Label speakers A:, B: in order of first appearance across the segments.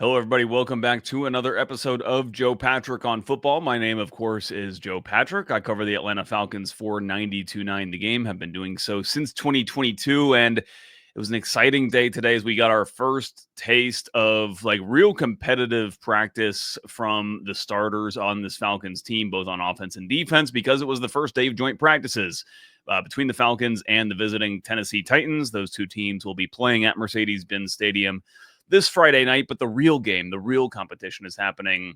A: Hello, everybody. Welcome back to another episode of Joe Patrick on Football. My name, of course, is Joe Patrick. I cover the Atlanta Falcons for 92.9 The Game. Have been doing so since 2022, and it was an exciting day today as we got our first taste of real competitive practice from the starters on this Falcons team, both on offense and defense, because it was the first day of joint practices between the Falcons and the visiting Tennessee Titans. Those two teams will be playing at Mercedes-Benz Stadium this Friday night, but the real game, the real competition is happening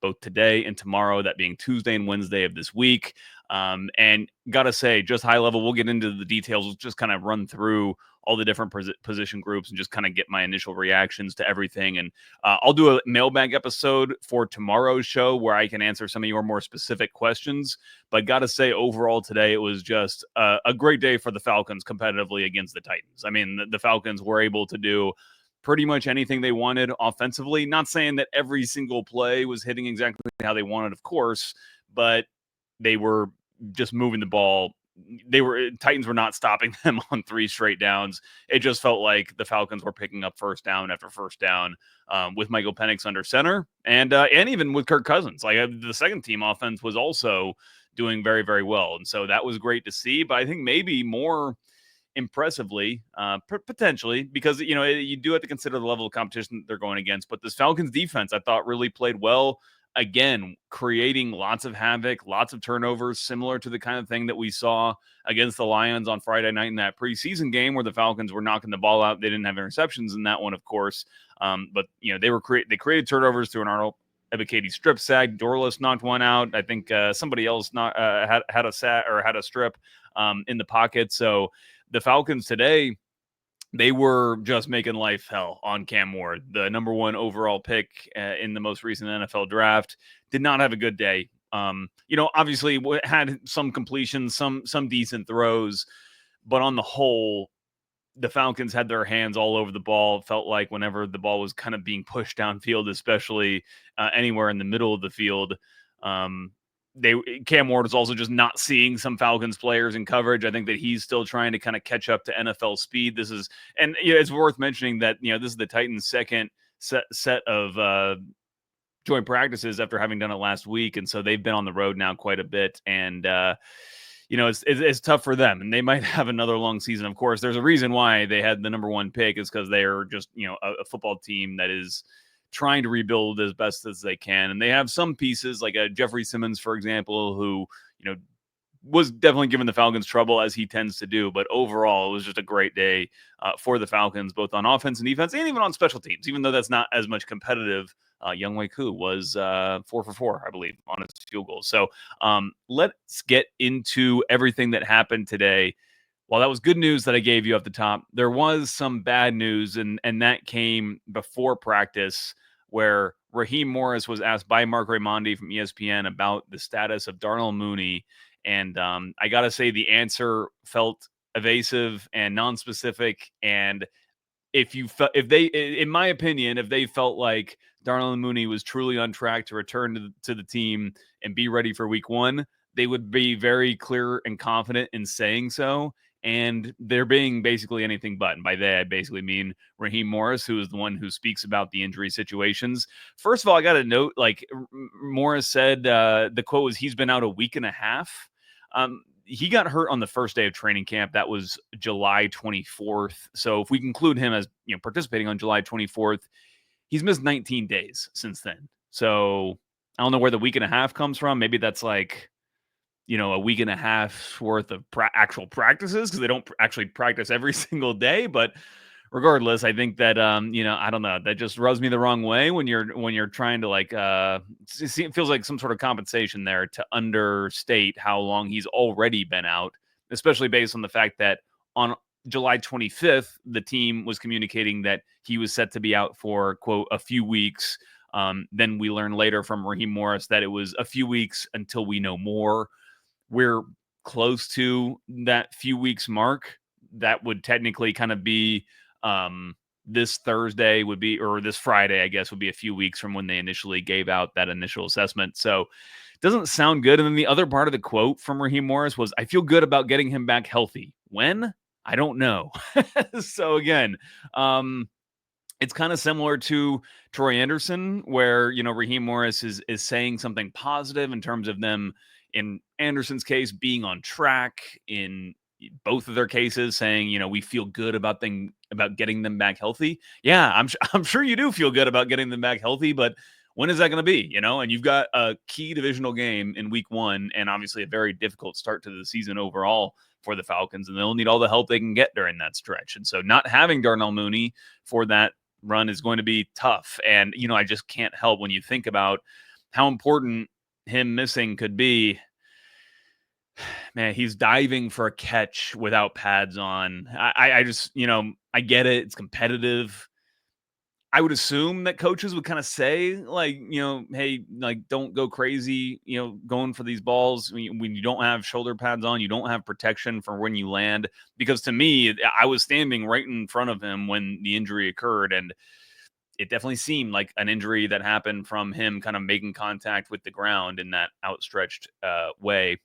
A: both today and tomorrow, that being Tuesday and Wednesday of this week. And gotta say, just high level, we'll get into the details. We'll just kind of run through all the different position groups and just kind of get my initial reactions to everything. And I'll do a mailbag episode for tomorrow's show where I can answer some of your more specific questions. But gotta say, overall today, it was just a great day for the Falcons competitively against the Titans. I mean, the Falcons were able to do pretty much anything they wanted offensively. Not saying that every single play was hitting exactly how they wanted, of course, but they were just moving the ball. Titans were not stopping them on 3 straight downs. It just felt like the Falcons were picking up first down after first down with Michael Penix under center, and even with Kirk Cousins. The second team offense was also doing very, very well, and so that was great to see. But I think maybe more impressively, potentially, because you do have to consider the level of competition that they're going against. But this Falcons defense, I thought, really played well. Again, creating lots of havoc, lots of turnovers, similar to the kind of thing that we saw against the Lions on Friday night in that preseason game where the Falcons were knocking the ball out. They didn't have interceptions in that one, of course, but they created turnovers through an Arnold Ebiketie strip sack. Dorless knocked one out. I think somebody else had a sack or had a strip in the pocket. So the Falcons today, they were just making life hell on Cam Ward, the number 1 overall pick in the most recent NFL draft. Did not have a good day. Obviously had some completions, some decent throws, but on the whole, the Falcons had their hands all over the ball. It felt like whenever the ball was kind of being pushed downfield, especially anywhere in the middle of the field, Cam Ward is also just not seeing some Falcons players in coverage. I think that he's still trying to kind of catch up to NFL speed. It's worth mentioning that this is the Titans' second set of joint practices after having done it last week, and so they've been on the road now quite a bit, and it's tough for them, and they might have another long season. Of course, there's a reason why they had the number 1 pick, is because they are just a football team that is trying to rebuild as best as they can. And they have some pieces like a Jeffrey Simmons, for example, who, was definitely giving the Falcons trouble, as he tends to do. But overall, it was just a great day for the Falcons, both on offense and defense, and even on special teams, even though that's not as much competitive. Younghoe Koo was 4 for 4, I believe, on his field goals. So let's get into everything that happened today. While that was good news that I gave you off the top, there was some bad news, and that came before practice, where Raheem Morris was asked by Mark Raimondi from ESPN about the status of Darnell Mooney. And I got to say, the answer felt evasive and nonspecific. And in my opinion, if they felt like Darnell Mooney was truly on track to return to the team and be ready for week 1, they would be very clear and confident in saying so. And they're being basically anything but. And by that, I basically mean Raheem Morris, who is the one who speaks about the injury situations. First of all, I got to note, Morris said, the quote was, he's been out a week and a half. He got hurt on the first day of training camp. That was July 24th. So if we conclude him as participating on July 24th, he's missed 19 days since then. So I don't know where the week and a half comes from. Maybe that's a week and a half worth of actual practices, because they don't actually practice every single day. But regardless, I think that I don't know, that just rubs me the wrong way when you're trying to it feels like some sort of compensation there to understate how long he's already been out, especially based on the fact that on July 25th, the team was communicating that he was set to be out for, quote, a few weeks. Then we learned later from Raheem Morris that it was a few weeks until we know more. We're close to that few weeks mark. That would technically kind of be this Thursday or this Friday, I guess, would be a few weeks from when they initially gave out that initial assessment. So it doesn't sound good. And then the other part of the quote from Raheem Morris was, I feel good about getting him back healthy. When? I don't know. So again, it's kind of similar to Troy Anderson, where Raheem Morris is saying something positive in terms of them, in Anderson's case, being on track. In both of their cases, saying we feel good about getting them back healthy. Yeah, I'm sure you do feel good about getting them back healthy, but when is that going to be? And you've got a key divisional game in week 1, and obviously a very difficult start to the season overall for the Falcons, and they'll need all the help they can get during that stretch. And so, not having Darnell Mooney for that run is going to be tough. And, I just can't help when you think about how important him missing could be. Man, he's diving for a catch without pads on. I just, I get it. It's competitive. I would assume that coaches would kind of say, like, hey, like, don't go crazy, going for these balls when you don't have shoulder pads on, you don't have protection for when you land. Because to me, I was standing right in front of him when the injury occurred, and it definitely seemed like an injury that happened from him kind of making contact with the ground in that outstretched way.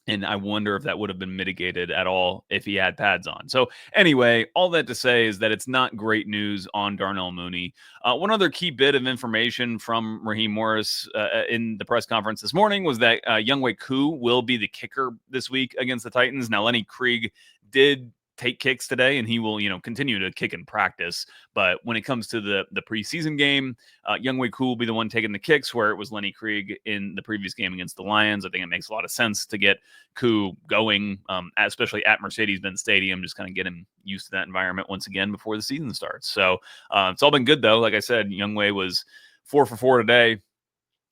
A: And I wonder if that would have been mitigated at all if he had pads on. So anyway, all that to say is that it's not great news on Darnell Mooney. One other key bit of information from Raheem Morris in the press conference this morning was that Younghoe Koo will be the kicker this week against the Titans. Now, Lenny Krieg did take kicks today, and he will, continue to kick in practice. But when it comes to the preseason game, Younghoe Koo will be the one taking the kicks, where it was Lenny Krieg in the previous game against the Lions. I think it makes a lot of sense to get Koo going, especially at Mercedes-Benz Stadium, just kind of get him used to that environment once again before the season starts. So it's all been good, though. Like I said, Younghoe was 4 for 4 today.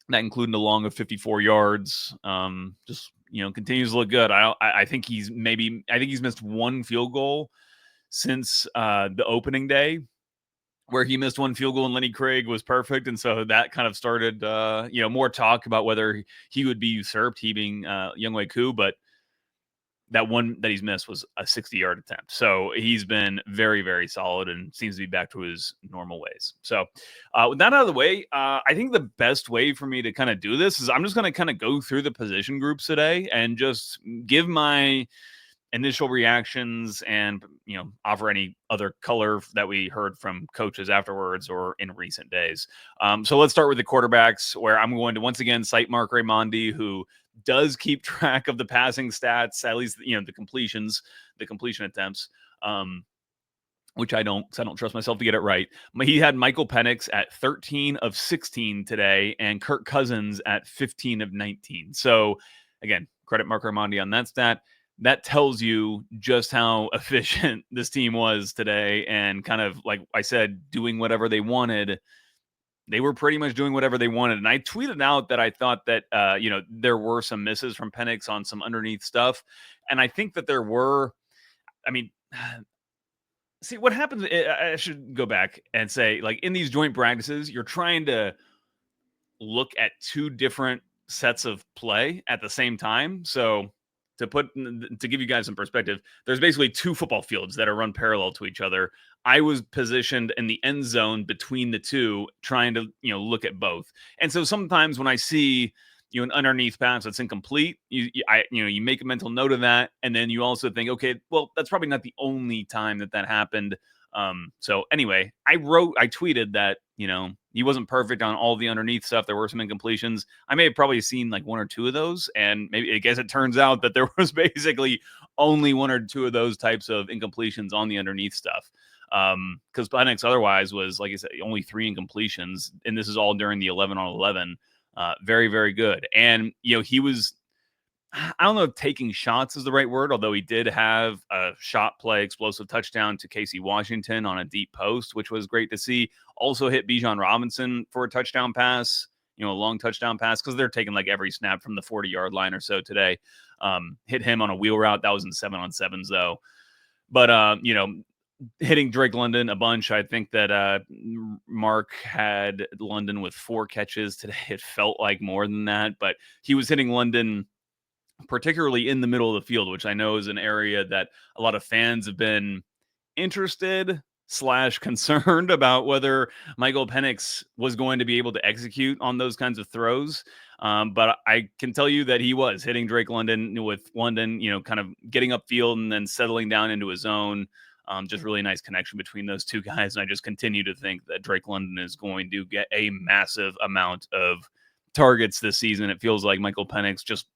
A: That including a long of 54 yards. Just continues to look good. I think he's missed one field goal since the opening day, where he missed one field goal and Lenny Krieg was perfect. And so that kind of started more talk about whether he would be usurped, he being Younghoe Koo, but that one that he's missed was a 60-yard attempt. So he's been very, very solid and seems to be back to his normal ways. So with that out of the way, I think the best way for me to kind of do this is I'm just going to kind of go through the position groups today and just give my initial reactions and, offer any other color that we heard from coaches afterwards or in recent days. So let's start with the quarterbacks, where I'm going to once again cite Mark Raimondi, who does keep track of the passing stats, at least, the completion attempts, which I don't trust myself to get it right. He had Michael Penix at 13 of 16 today and Kirk Cousins at 15 of 19. So again, credit Mark Raimondi on that stat. That tells you just how efficient this team was today, and kind of, like I said, doing whatever they wanted. They were pretty much doing whatever they wanted. And I tweeted out that I thought that, there were some misses from Penix on some underneath stuff. And I think that there were, I mean, see what happens. I should go back and say, like, in these joint practices, you're trying to look at two different sets of play at the same time. So to give you guys some perspective, there's basically two football fields that are run parallel to each other. I was positioned in the end zone between the two, trying to, look at both. And so sometimes when I see, an underneath pass that's incomplete, you make a mental note of that. And then you also think, okay, well, that's probably not the only time that happened. So anyway, I tweeted that, he wasn't perfect on all the underneath stuff. There were some incompletions. I may have probably seen like one or two of those. And maybe, I guess it turns out that there was basically only one or two of those types of incompletions on the underneath stuff. Because Penix otherwise was, like I said, only 3 incompletions. And this is all during the 11 on 11. Very, very good. And, he was, I don't know if taking shots is the right word, although he did have a shot play, explosive touchdown to Casey Washington on a deep post, which was great to see. Also hit Bijan Robinson for a touchdown pass, a long touchdown pass, because they're taking like every snap from the 40-yard line or so today. Hit him on a wheel route. That was in 7-on-7s though. But, hitting Drake London a bunch. I think that Mark had London with 4 catches today. It felt like more than that, but he was hitting London particularly in the middle of the field, which I know is an area that a lot of fans have been interested / concerned about whether Michael Penix was going to be able to execute on those kinds of throws. But I can tell you that he was hitting Drake London, with London, kind of getting upfield and then settling down into his zone. Just really nice connection between those two guys. And I just continue to think that Drake London is going to get a massive amount of targets this season. It feels like Michael Penix just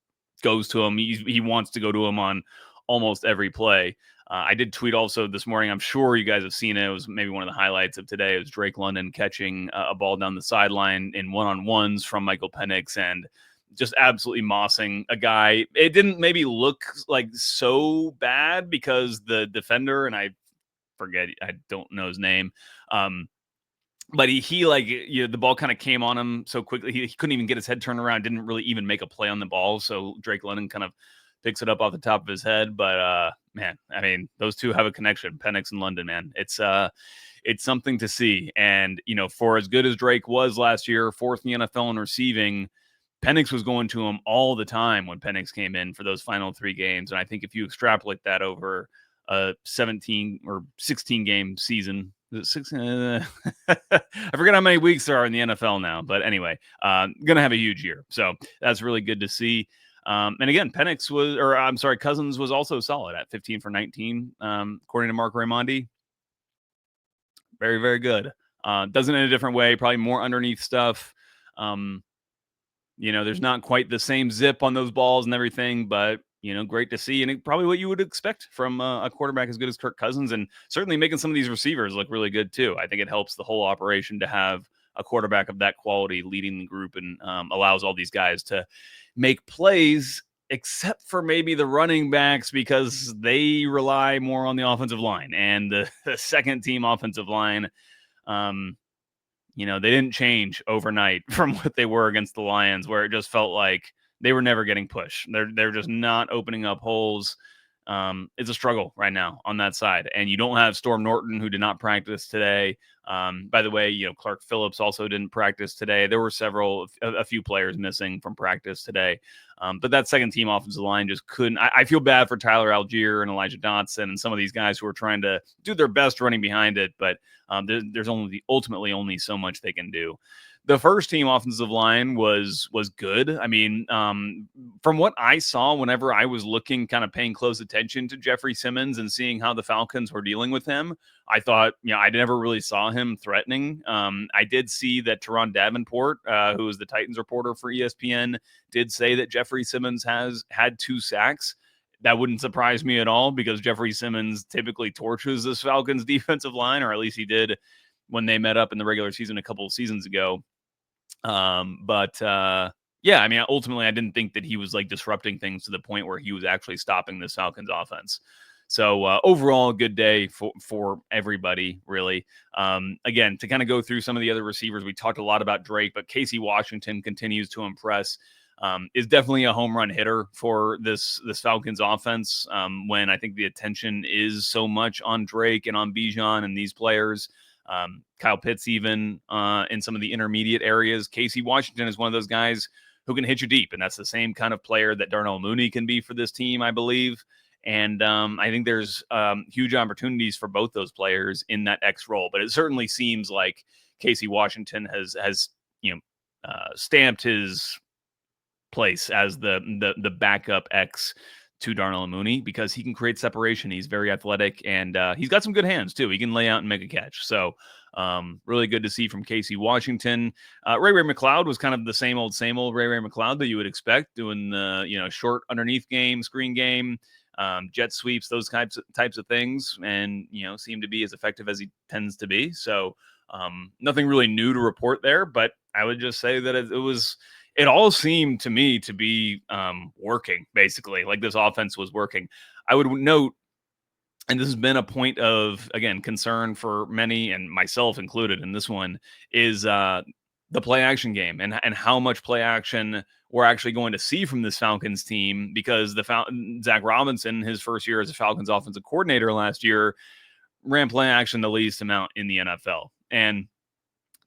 A: goes to him. He wants to go to him on almost every play. I did tweet also this morning. I'm sure you guys have seen it. It was maybe one of the highlights of today. It was Drake London catching a ball down the sideline in one-on-ones from Michael Penix and just absolutely mossing a guy. It didn't maybe look like so bad because the defender, and I don't know his name, but he like, the ball kind of came on him so quickly. He couldn't even get his head turned around. Didn't really even make a play on the ball. So Drake London kind of picks it up off the top of his head. But man, I mean, those two have a connection, Penix and London, man. It's something to see. And, for as good as Drake was last year, fourth in the NFL in receiving, Penix was going to him all the time when Penix came in for those final 3 games. And I think if you extrapolate that over a 17 or 16 game season, I forget how many weeks there are in the NFL now, but anyway, going to have a huge year. So that's really good to see. And again, Cousins was also solid at 15 for 19, according to Mark Raimondi. Very, very good. Does it in a different way, probably more underneath stuff. There's not quite the same zip on those balls and everything, but great to see, and probably what you would expect from a quarterback as good as Kirk Cousins, and certainly making some of these receivers look really good too. I think it helps the whole operation to have a quarterback of that quality leading the group, and allows all these guys to make plays, except for maybe the running backs, because they rely more on the offensive line and the second team offensive line. They didn't change overnight from what they were against the Lions, where it just felt like they were never getting pushed. They're just not opening up holes. It's a struggle right now on that side. And you don't have Storm Norton, who did not practice today. By the way, Clark Phillips also didn't practice today. There were a few players missing from practice today. But that second team offensive line just couldn't. I feel bad for Tyler Algier and Elijah Dotson and some of these guys who are trying to do their best running behind it. But there's ultimately only so much they can do. The first team offensive line was good. I mean, from what I saw whenever I was looking, kind of paying close attention to Jeffrey Simmons and seeing how the Falcons were dealing with him, I thought, I never really saw him threatening. I did see that Teron Davenport, who is the Titans reporter for ESPN, did say that Jeffrey Simmons has had 2 sacks. That wouldn't surprise me at all, because Jeffrey Simmons typically torches this Falcons defensive line, or at least he did when they met up in the regular season a couple of seasons ago. Yeah, I mean, ultimately, I didn't think that he was like disrupting things to the point where he was actually stopping this Falcons offense. So overall, a good day for everybody, really. Again, to kind of go through some of the other receivers, we talked a lot about Drake, but Casey Washington continues to impress. Is definitely a home run hitter for this Falcons offense, when I think the attention is so much on Drake and on Bijan and these players. Kyle Pitts, even in some of the intermediate areas. Casey Washington is one of those guys who can hit you deep, and that's the same kind of player that Darnell Mooney can be for this team, I believe. And I think there's huge opportunities for both those players in that X role. But it certainly seems like Casey Washington has stamped his place as the backup X to Darnell Mooney, because he can create separation. He's very athletic, and he's got some good hands too. He can lay out and make a catch. So really good to see from Casey Washington. Ray McLeod was kind of the same old Ray McLeod that you would expect, doing the short underneath game, screen game, jet sweeps, those types of things, and seemed to be as effective as he tends to be. So nothing really new to report there, but I would just say that it all seemed to me to be working, basically. Like, this offense was working. I would note, and this has been a point of, again, concern for many, and myself included in this one, is the play action game and how much play action we're actually going to see from this Falcons team, because Zach Robinson, his first year as a Falcons offensive coordinator last year, ran play action the least amount in the NFL. And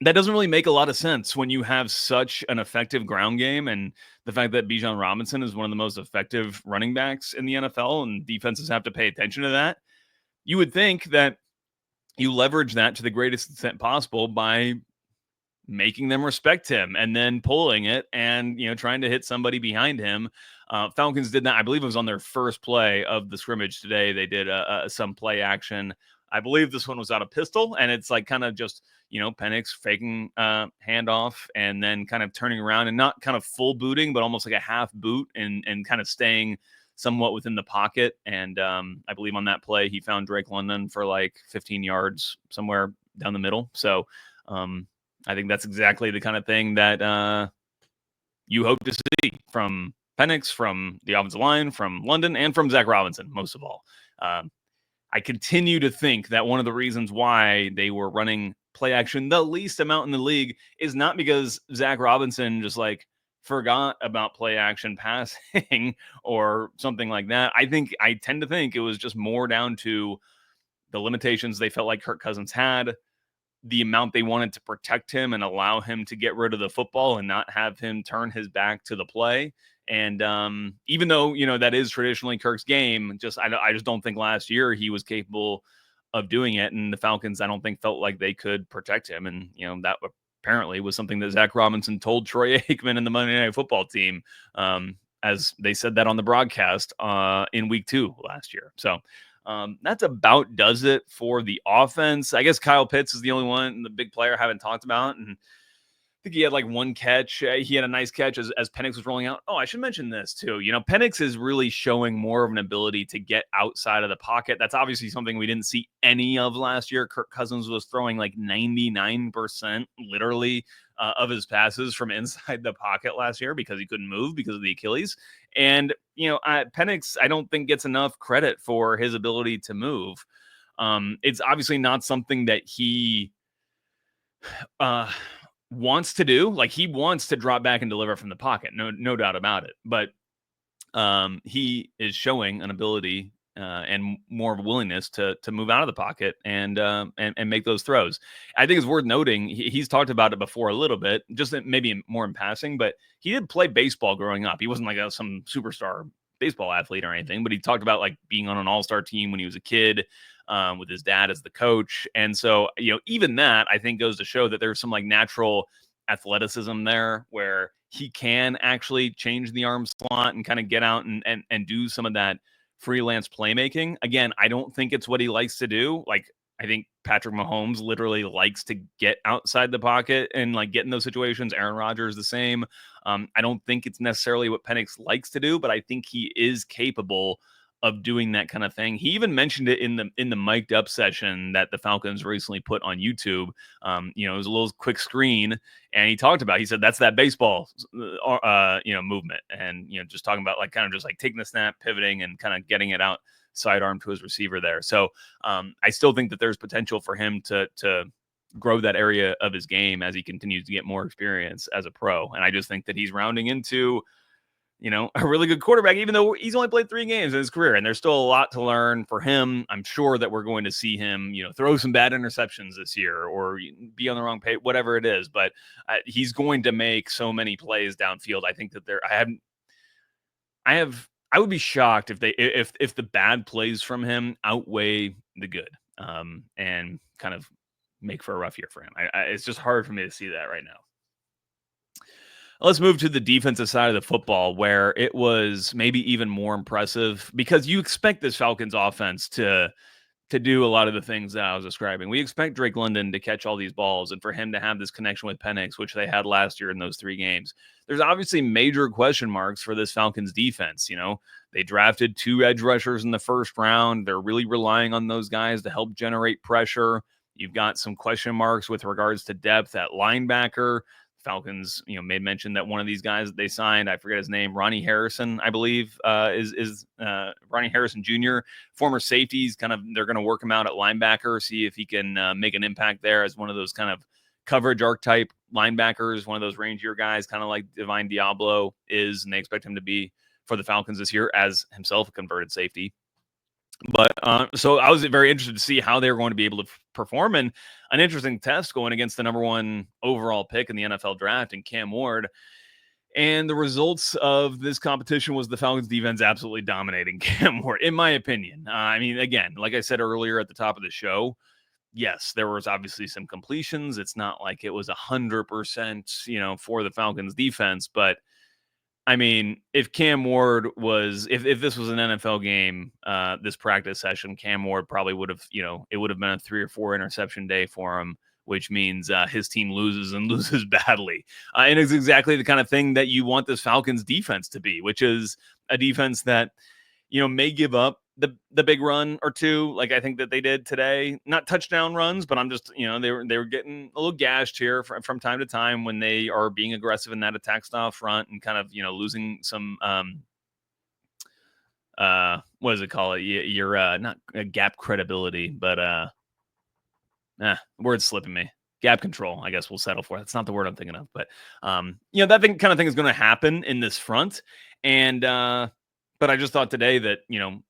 A: that doesn't really make a lot of sense when you have such an effective ground game, and the fact that Bijan Robinson is one of the most effective running backs in the NFL, and defenses have to pay attention to that. You would think that you leverage that to the greatest extent possible by making them respect him and then pulling it and, trying to hit somebody behind him. Falcons did that. I believe it was on their first play of the scrimmage today. They did some play action I believe this one was out of pistol, and it's like kind of just, Penix faking handoff and then kind of turning around and not kind of full booting, but almost like a half boot and kind of staying somewhat within the pocket. And I believe on that play, he found Drake London for like 15 yards somewhere down the middle. So I think that's exactly the kind of thing that you hope to see from Penix, from the offensive line, from London, and from Zach Robinson, most of all. I continue to think that one of the reasons why they were running play action the least amount in the league is not because Zach Robinson just like forgot about play action passing or something like that. I tend to think it was just more down to the limitations they felt like Kirk Cousins had, the amount they wanted to protect him and allow him to get rid of the football and not have him turn his back to the play. And even though, that is traditionally Kirk's game, I just don't think last year he was capable of doing it. And the Falcons, I don't think, felt like they could protect him. And, that apparently was something that Zach Robinson told Troy Aikman and the Monday Night Football team, as they said that on the broadcast in week 2 last year. So that's about does it for the offense. I guess Kyle Pitts is the only one, the big player I haven't talked about. And I think he had like one catch. He had a nice catch as Penix was rolling out. Oh, I should mention this too. Penix is really showing more of an ability to get outside of the pocket. That's obviously something we didn't see any of last year. Kirk Cousins was throwing like 99% literally of his passes from inside the pocket last year because he couldn't move because of the Achilles. And, Penix, I don't think gets enough credit for his ability to move. It's obviously not something that he wants to do. Like, he wants to drop back and deliver from the pocket. No doubt about it. But he is showing an ability and more of a willingness to move out of the pocket and make those throws. I think it's worth noting he's talked about it before a little bit, just maybe more in passing, but he did play baseball growing up. He wasn't like some superstar baseball athlete or anything, but he talked about like being on an all-star team when he was a kid with his dad as the coach. And so, even that I think goes to show that there's some like natural athleticism there where he can actually change the arm slot and kind of get out and do some of that freelance playmaking. Again, I don't think it's what he likes to do. Like, I think Patrick Mahomes literally likes to get outside the pocket and like get in those situations. Aaron Rodgers the same. I don't think it's necessarily what Penix likes to do, but I think he is capable of doing that kind of thing. He even mentioned it in the mic'd up session that the Falcons recently put on YouTube. It was a little quick screen, and he said that's that baseball, movement, and just talking about like kind of just like taking the snap, pivoting, and kind of getting it out sidearm to his receiver there. So I still think that there's potential for him to grow that area of his game as he continues to get more experience as a pro. And I just think that he's rounding into a really good quarterback, even though he's only played 3 games in his career, and there's still a lot to learn for him. I'm sure that we're going to see him, throw some bad interceptions this year or be on the wrong page, whatever it is. But he's going to make so many plays downfield. I think that I would be shocked if if the bad plays from him outweigh the good, and kind of make for a rough year for him. It's just hard for me to see that right now. Let's move to the defensive side of the football, where it was maybe even more impressive because you expect this Falcons offense to do a lot of the things that I was describing. We expect Drake London to catch all these balls and for him to have this connection with Penix, which they had last year in those 3 games. There's obviously major question marks for this Falcons defense. They drafted 2 edge rushers in the first round. They're really relying on those guys to help generate pressure. You've got some question marks with regards to depth at linebacker. Falcons, made mention that one of these guys that they signed, I forget his name, Ronnie Harrison, I believe, is Ronnie Harrison Jr., former safeties. They're going to work him out at linebacker, see if he can make an impact there as one of those kind of coverage archetype linebackers, one of those rangier guys, kind of like Divine Diablo is, and they expect him to be for the Falcons this year as himself a converted safety. But so I was very interested to see how they were going to be able to perform, and an interesting test going against the number 1 overall pick in the NFL draft in Cam Ward. And the results of this competition was the Falcons defense absolutely dominating Cam Ward, in my opinion. Again, like I said earlier at the top of the show, yes, there was obviously some completions. It's not like it was 100%, for the Falcons defense, but I mean, if Cam Ward was, if this was an NFL game, this practice session, Cam Ward probably would have, it would have been a 3 or 4 interception day for him, which means his team loses and loses badly. And it's exactly the kind of thing that you want this Falcons defense to be, which is a defense that may give up the big run or two, like I think that they did today. Not touchdown runs, but I'm just, they were getting a little gashed here from time to time when they are being aggressive in that attack style front and kind of, losing some what does it call it? You're not gap credibility, but word's slipping me. Gap control, I guess we'll settle for. That's not the word I'm thinking of, but that kind of thing is going to happen in this front. And but I just thought today that it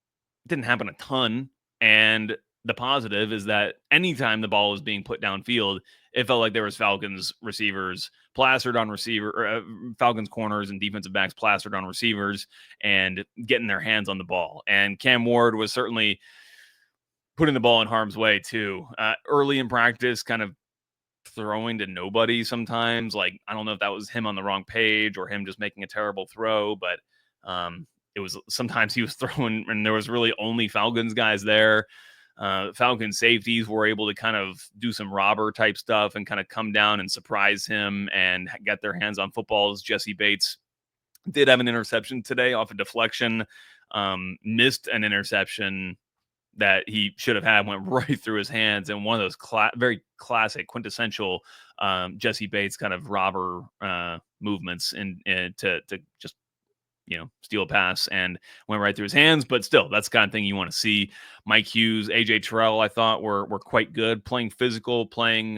A: didn't happen a ton. And the positive is that anytime the ball was being put downfield, it felt like there was Falcons receivers plastered on Falcons corners and defensive backs plastered on receivers and getting their hands on the ball. And Cam Ward was certainly putting the ball in harm's way too. Early in practice, kind of throwing to nobody sometimes. Like, I don't know if that was him on the wrong page or him just making a terrible throw, but it was sometimes he was throwing and there was really only Falcons guys there. Falcon safeties were able to kind of do some robber type stuff and kind of come down and surprise him and get their hands on footballs. Jesse Bates did have an interception today off a deflection, missed an interception that he should have had, went right through his hands. And one of those very classic, quintessential Jesse Bates kind of robber movements to just, steal a pass and went right through his hands. But still, that's the kind of thing you want to see. Mike Hughes, AJ Terrell, I thought were quite good, playing physical, playing,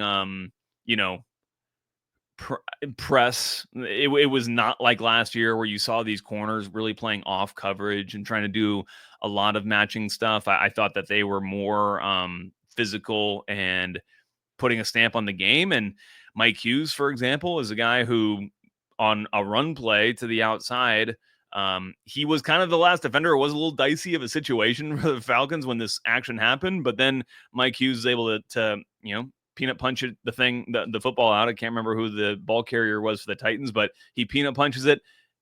A: press. It was not like last year where you saw these corners really playing off coverage and trying to do a lot of matching stuff. I thought that they were more physical and putting a stamp on the game. And Mike Hughes, for example, is a guy who on a run play to the outside, he was kind of the last defender. It was a little dicey of a situation for the Falcons when this action happened, but then Mike Hughes was able to peanut punch it, the football out. I can't remember who the ball carrier was for the Titans, but he peanut punches it,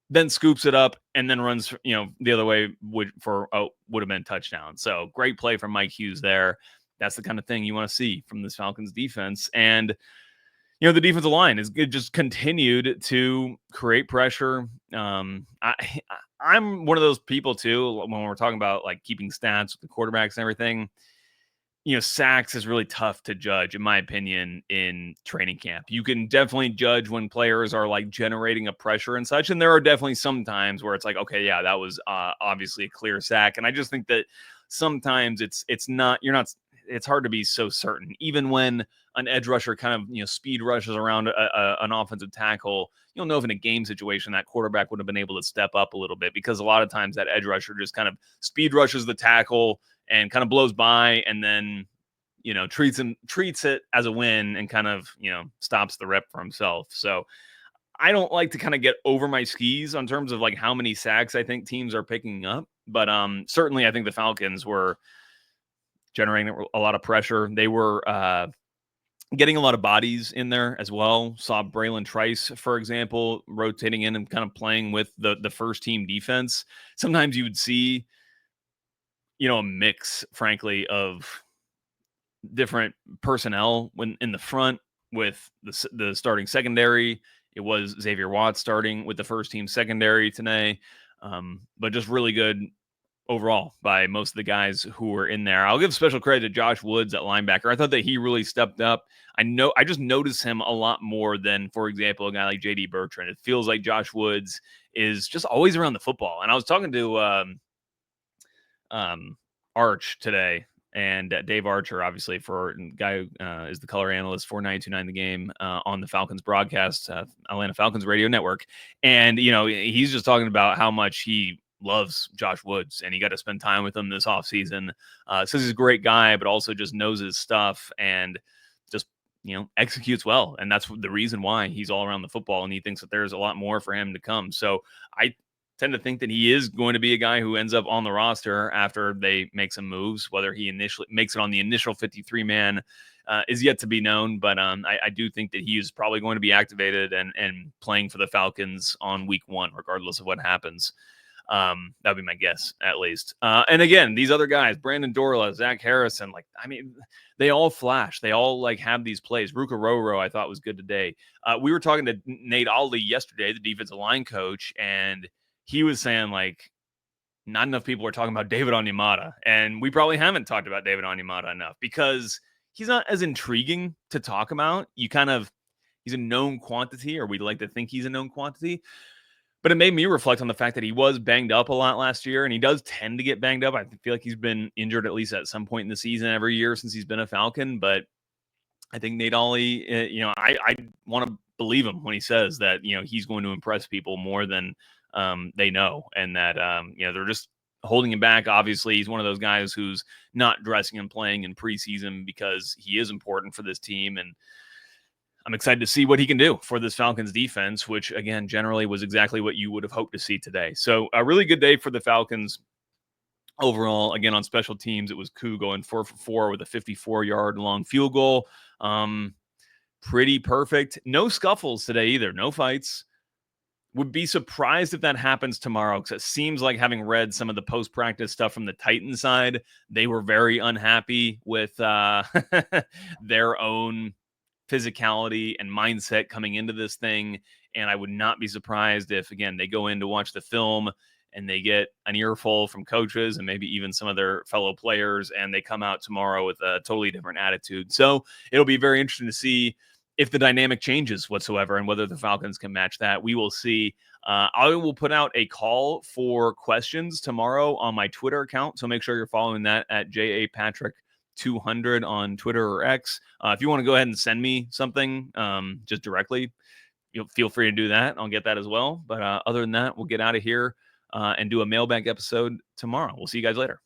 A: then scoops it up and then runs, the other way would have been touchdown. So great play from Mike Hughes there. That's the kind of thing you want to see from this Falcons defense. And, the defensive line is just continued to create pressure. I'm one of those people too, when we're talking about like keeping stats with the quarterbacks and everything, sacks is really tough to judge, in my opinion, in training camp. You can definitely judge when players are like generating a pressure and such. And there are definitely some times where it's like, okay, yeah, that was obviously a clear sack. And I just think that sometimes it's hard to be so certain, even when an edge rusher kind of, speed rushes around an offensive tackle. You'll know if in a game situation that quarterback would have been able to step up a little bit, because a lot of times that edge rusher just kind of speed rushes the tackle and kind of blows by and then, treats it as a win and kind of, stops the rep for himself. So I don't like to kind of get over my skis on terms of like how many sacks I think teams are picking up. But certainly I think the Falcons were generating a lot of pressure. They were getting a lot of bodies in there as well. Saw Braylon Trice, for example, rotating in and kind of playing with the first team defense. Sometimes you would see, a mix, frankly, of different personnel when in the front with the starting secondary. It was Xavier Watts starting with the first team secondary today. But just really good overall by most of the guys who were in there. I'll give special credit to Josh Woods at linebacker. I thought that he really stepped up. I just noticed him a lot more than, for example, a guy like JD Bertrand. It feels like Josh Woods is just always around the football. And I was talking to Arch today, and Dave Archer, obviously, for guy who is the color analyst for 92.9 The Game on the Falcons broadcast, Atlanta Falcons radio network. And, he's just talking about how much he loves Josh Woods, and he got to spend time with him this offseason. Says he's a great guy, but also just knows his stuff and just, executes well. And that's the reason why he's all around the football, and he thinks that there's a lot more for him to come. So I tend to think that he is going to be a guy who ends up on the roster after they make some moves, whether he initially makes it on the initial 53-man is yet to be known. But I do think that he is probably going to be activated and playing for the Falcons on week 1, regardless of what happens. That'd be my guess, at least. And again, these other guys, Brandon Dorla, Zach Harrison, like, I mean, they all flash. They all like have these plays. Ruka Roro, I thought was good today. We were talking to Nate Ollie yesterday, the defensive line coach, and he was saying like not enough people are talking about David Onyemata, and we probably haven't talked about David Onyemata enough because he's not as intriguing to talk about. He's a known quantity, or we'd like to think he's a known quantity. But it made me reflect on the fact that he was banged up a lot last year, and he does tend to get banged up. I feel like he's been injured at least at some point in the season every year since he's been a Falcon. But I think Nate Ollie, I want to believe him when he says that, he's going to impress people more than they know, and that, they're just holding him back. Obviously, he's one of those guys who's not dressing and playing in preseason because he is important for this team, and I'm excited to see what he can do for this Falcons defense, which, again, generally was exactly what you would have hoped to see today. So a really good day for the Falcons overall. Again, on special teams, it was Koo going 4 for 4 with a 54-yard long field goal. Pretty perfect. No scuffles today either. No fights. Would be surprised if that happens tomorrow, because it seems like, having read some of the post-practice stuff from the Titans side, they were very unhappy with their own physicality and mindset coming into this thing. And I would not be surprised if, again, they go in to watch the film and they get an earful from coaches and maybe even some of their fellow players, and they come out tomorrow with a totally different attitude. So it'll be very interesting to see if the dynamic changes whatsoever and whether the Falcons can match that. We will see. I will put out a call for questions tomorrow on my Twitter account, so make sure you're following that at JAPatrick200 on Twitter or X. If you want to go ahead and send me something just directly, you'll feel free to do that. I'll get that as well. But other than that, we'll get out of here and do a mailbag episode tomorrow. We'll see you guys later.